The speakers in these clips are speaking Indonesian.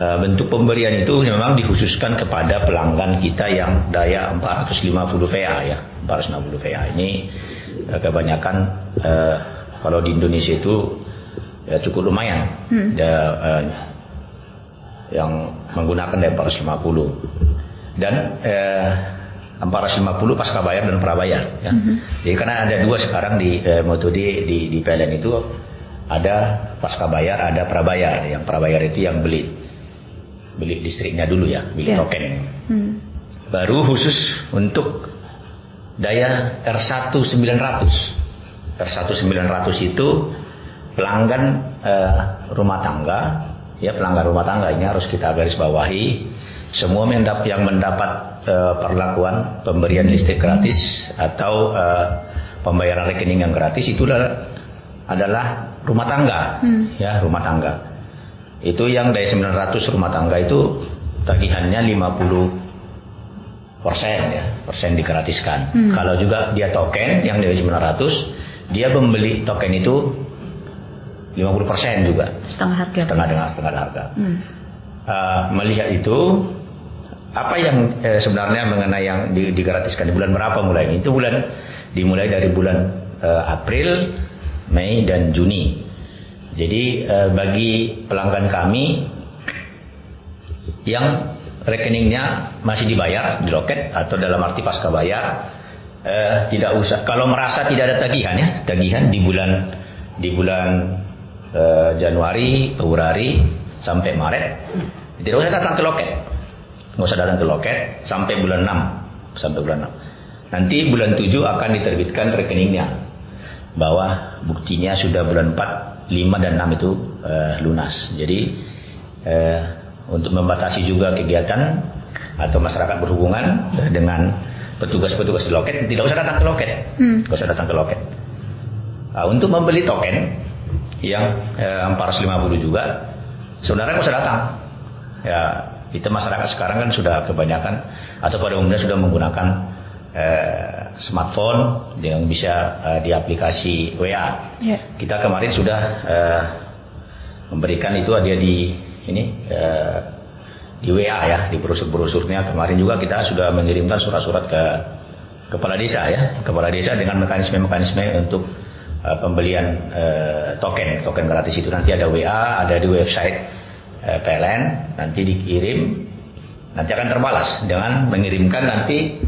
bentuk pemberian itu memang dikhususkan kepada pelanggan kita yang daya 450 VA ya. 450 VA ini kebanyakan kalau di Indonesia itu ya cukup lumayan yang menggunakan daya 450 dan 450 pasca bayar dan prabayar ya. Jadi karena ada dua sekarang di metode di PLN itu ada pasca bayar, ada prabayar. Yang prabayar itu yang beli listriknya dulu ya, beli token. Baru khusus untuk daya R1900. R1900 itu pelanggan rumah tangga, ya pelanggan rumah tangga ini harus kita garis bawahi. Semua yang mendapat perlakuan pemberian listrik gratis atau pembayaran rekening yang gratis itu adalah rumah tangga, ya rumah tangga. Itu yang daya 900 rumah tangga itu tagihannya 50% ya, persen digratiskan. Kalau juga dia token yang daya 900, dia membeli token itu 50% juga. Setengah harga. Melihat itu, apa yang sebenarnya mengenai yang digratiskan di bulan berapa mulai? Itu dimulai dari bulan April, Mei dan Juni. Jadi bagi pelanggan kami yang rekeningnya masih dibayar di loket atau dalam arti pasca bayar, tidak usah. Kalau merasa tidak ada tagihan di bulan Januari, Februari sampai Maret, tidak usah datang ke loket. Nggak usah datang ke loket sampai bulan 6. Nanti bulan 7 akan diterbitkan rekeningnya bahwa buktinya sudah bulan 4, 5 dan 6 itu lunas. Jadi untuk membatasi juga kegiatan atau masyarakat berhubungan dengan petugas-petugas di loket, tidak usah datang ke loket. Untuk membeli token yang 450 juga sebenarnya nggak usah datang. Ya, kita masyarakat sekarang kan sudah kebanyakan atau pada umumnya sudah menggunakan smartphone yang bisa di aplikasi WA. Kita kemarin sudah memberikan itu ada di WA ya, di brosur-brosurnya. Kemarin juga kita sudah mengirimkan surat-surat ke kepala desa ya, dengan mekanisme untuk pembelian token gratis itu. Nanti ada WA, ada di website PLN, nanti dikirim, nanti akan terbalas dengan mengirimkan nanti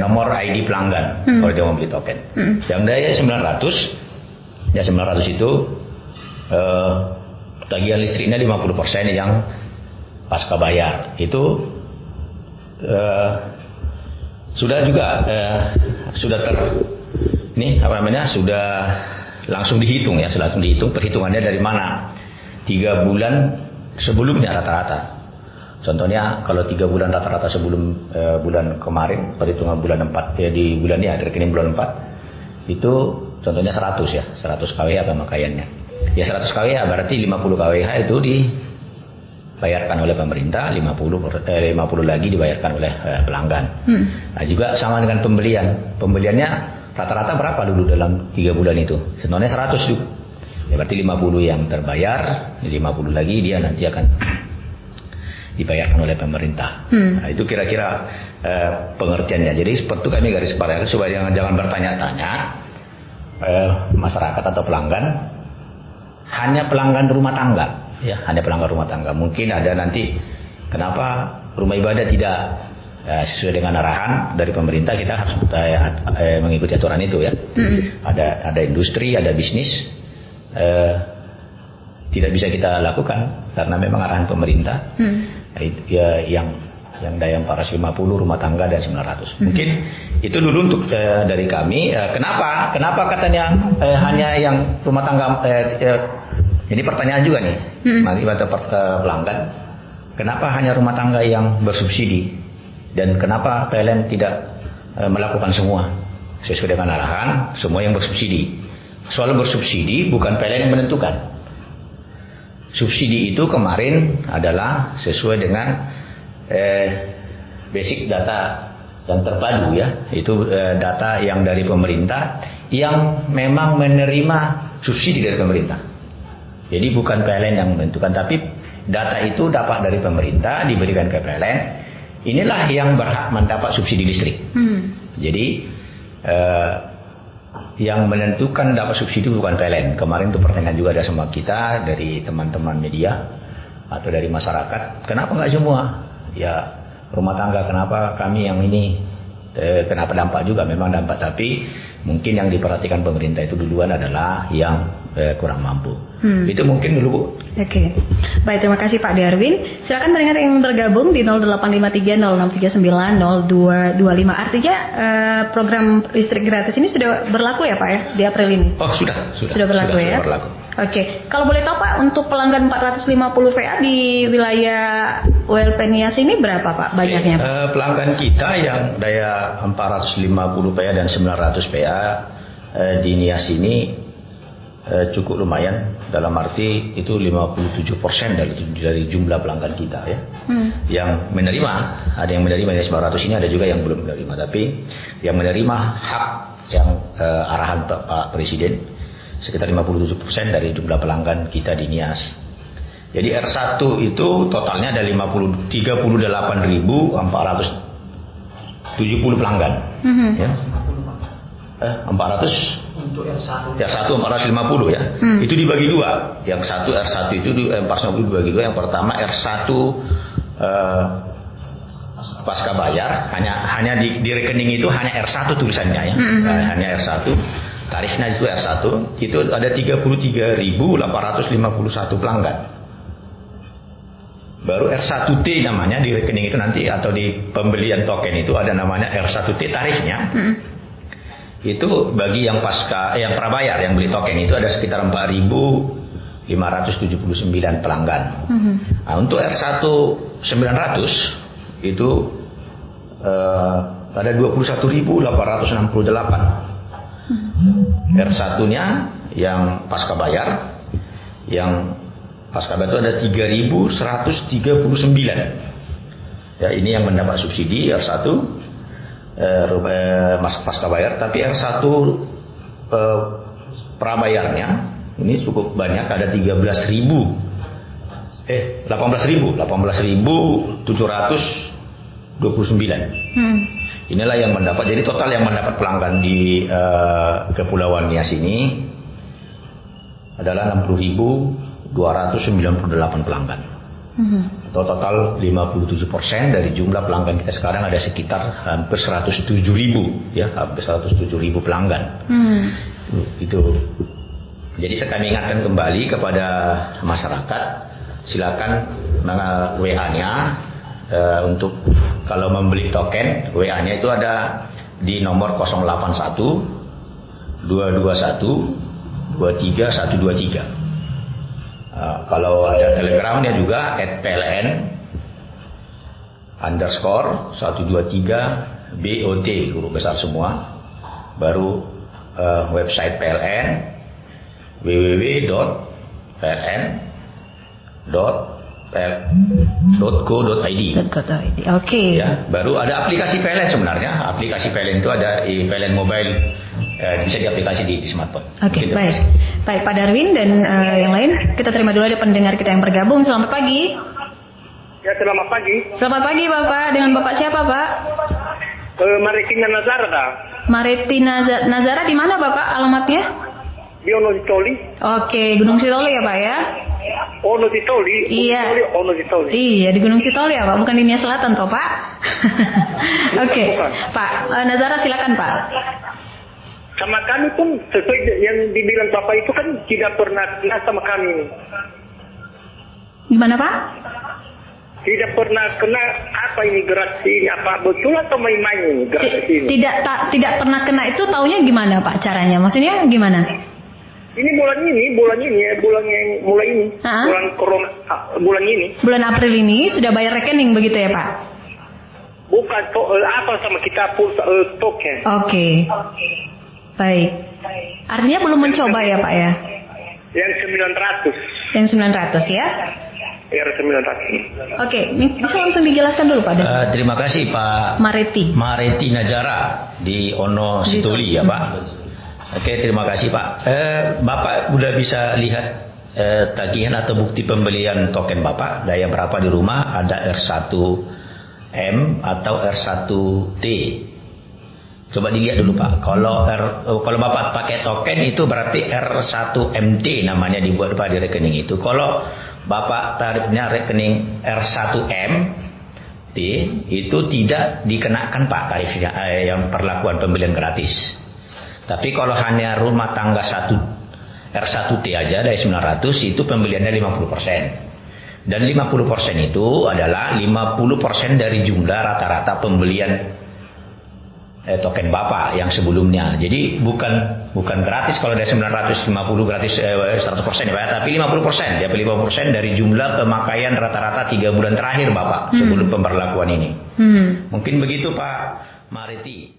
nomor ID pelanggan kalau dia mau beli token. Yang daya 900 itu tagihan listriknya 50% yang pasca bayar. Itu sudah juga sudah langsung dihitung ya, perhitungannya dari mana? 3 bulan sebelumnya rata-rata. Contohnya kalau 3 bulan rata-rata sebelum bulan kemarin, perhitungan bulan 4 di bulan ini rekening bulan 4 itu contohnya 100 ya, 100 kWh pemakaiannya. Ya 100 kWh berarti 50 kWh itu dibayarkan oleh pemerintah, 50 lagi dibayarkan oleh pelanggan. Nah juga sama dengan pembeliannya rata-rata berapa dulu dalam 3 bulan itu? Contohnya 100 juga. Ya berarti 50 yang terbayar, 50 lagi dia nanti akan dibayarkan oleh pemerintah. Nah, itu kira-kira pengertiannya. Jadi seperti itu kami garis bawahi supaya jangan bertanya-tanya masyarakat atau pelanggan, hanya pelanggan rumah tangga, ya hanya pelanggan rumah tangga. Mungkin ada nanti kenapa rumah ibadah tidak sesuai dengan arahan dari pemerintah, kita harus mengikuti aturan itu ya. Ada industri, ada bisnis. Tidak bisa kita lakukan karena memang arahan pemerintah yang daya 450 rumah tangga dan 900. Mungkin itu dulu untuk dari kami. Kenapa katanya hanya yang rumah tangga? Ini pertanyaan juga nih, pelanggan. Kenapa hanya rumah tangga yang bersubsidi dan kenapa PLN tidak melakukan semua sesuai dengan arahan semua yang bersubsidi? Soal bersubsidi bukan PLN yang menentukan. Subsidi itu kemarin adalah sesuai dengan basic data yang terpadu ya, itu data yang dari pemerintah yang memang menerima subsidi dari pemerintah. Jadi bukan PLN yang menentukan, tapi data itu dapat dari pemerintah, diberikan ke PLN. Inilah yang berhak mendapat subsidi listrik. Jadi yang menentukan dapat subsidi bukan PLN. Kemarin itu pertanyaan juga ada sama kita dari teman-teman media atau dari masyarakat. Kenapa nggak semua? Ya rumah tangga, kenapa kami yang ini? Kenapa dampak juga? Memang dampak, tapi mungkin yang diperhatikan pemerintah itu duluan adalah yang kurang mampu. Itu mungkin dulu, Bu. Oke. Baik, terima kasih Pak Darwin. Silakan pendengar yang bergabung di 0853 0639 0225. Artinya program listrik gratis ini sudah berlaku ya Pak ya di April ini? Oh, sudah berlaku ya. Sudah berlaku. Oke. Kalau boleh tahu Pak, untuk pelanggan 450 VA di wilayah ULP Nias ini berapa Pak banyaknya? Pelanggan kita yang daya 450 PA dan 900 PA di Nias ini cukup lumayan, dalam arti itu 57% dari jumlah pelanggan kita ya. Yang menerima, ada yang menerima yang 900 ini, ada juga yang belum menerima, tapi yang menerima hak yang arahan Pak Presiden sekitar 57% dari jumlah pelanggan kita di Nias. Jadi R1 itu totalnya ada 38.470 pelanggan. Ya. 400 untuk R1 450 ya. Itu dibagi dua. Yang satu R1 itu 450 dibagi dua. Yang pertama R1 pasca bayar, hanya di rekening itu hanya R1 tulisannya ya. Hanya R1. Tarifnya itu R1 itu ada 33.851 pelanggan. Baru R1T namanya di rekening itu nanti, atau di pembelian token itu ada namanya R1T tarifnya. Itu bagi yang yang prabayar yang beli token itu ada sekitar 4.579 pelanggan. Nah, untuk R1 900 itu ada 21.868. R1-nya yang pasca bayar, yang pasca bayar itu ada 3.139. Ya, ini yang mendapat subsidi R1 pasca bayar. Tapi R1 prabayarnya ini cukup banyak, ada 18.729. Inilah yang mendapat. Jadi total yang mendapat pelanggan di Kepulauan Nias ini adalah 60.298 pelanggan. Atau total 57% dari jumlah pelanggan kita sekarang ada sekitar hampir 107.000 ya, hampir 107.000 pelanggan. Itu. Jadi saya kami ingatkan kembali kepada masyarakat, silakan WA-nya untuk kalau membeli token, WA-nya itu ada di nomor 081 221 23123. Kalau ada Telegramnya juga @pln_123 BOT huruf besar semua. Baru website PLN www.pln.co.id. Oke. Ya, baru ada aplikasi PLN sebenarnya. Aplikasi PLN itu ada di PLN Mobile, bisa diaplikasi di smartphone. Oke, baik. Baik Pak Darwin dan yang lain, kita terima dulu ada pendengar kita yang bergabung. Selamat pagi. Ya, selamat pagi. Selamat pagi Bapak. Dengan Bapak siapa Pak? Maritina Nazara. Maritina Nazara di mana Bapak alamatnya? Di Ono Sitoli. Oke, Gunung Sitoli ya Pak ya? Ono Sitoli. Iya. Ono Sitoli. Iya, di Gunung Sitoli ya Pak, bukan di Nias Selatan toh Pak? Oke, Pak Nazara silakan Pak. Sama kami pun sesuai yang dibilang Bapak itu kan tidak pernah kena sama kami. Gimana Pak? Tidak pernah kena apa ini gratis ini, apa betul atau main-main ini gratis ini? Tidak pernah kena itu taunya gimana Pak caranya? Maksudnya gimana? Ini bulan ini ya, bulan yang mulai ini, bulan corona, bulan ini. Bulan April ini sudah bayar rekening begitu ya Pak? Bukan apa sama kita token. Oke. Baik. Artinya belum mencoba ya Pak ya? Yang 900. Yang 900 ya? Ya, 900. Oke, bisa langsung dijelaskan dulu Pak. Terima kasih Pak Mareti Najara di Ono Sitoli ya Pak. Oke, terima kasih Pak. Bapak sudah bisa lihat tagihan atau bukti pembelian token Bapak, daya berapa di rumah, ada R1M atau R1T. Coba dilihat dulu Pak. Kalau Bapak pakai token itu berarti R1MT namanya dibuat Pak di rekening itu. Kalau Bapak tarifnya rekening R1M itu tidak dikenakan Pak tarifnya yang perlakuan pembelian gratis. Tapi kalau hanya rumah tangga R1T aja dari 900 itu pembeliannya 50%. Dan 50% itu adalah 50% dari jumlah rata-rata pembelian token Bapak yang sebelumnya. Jadi bukan gratis kalau dari 950 gratis 100% ya Pak, tapi 50%. Ya 50% dari jumlah pemakaian rata-rata 3 bulan terakhir Bapak sebelum pemberlakuan ini. Mungkin begitu Pak Mariti.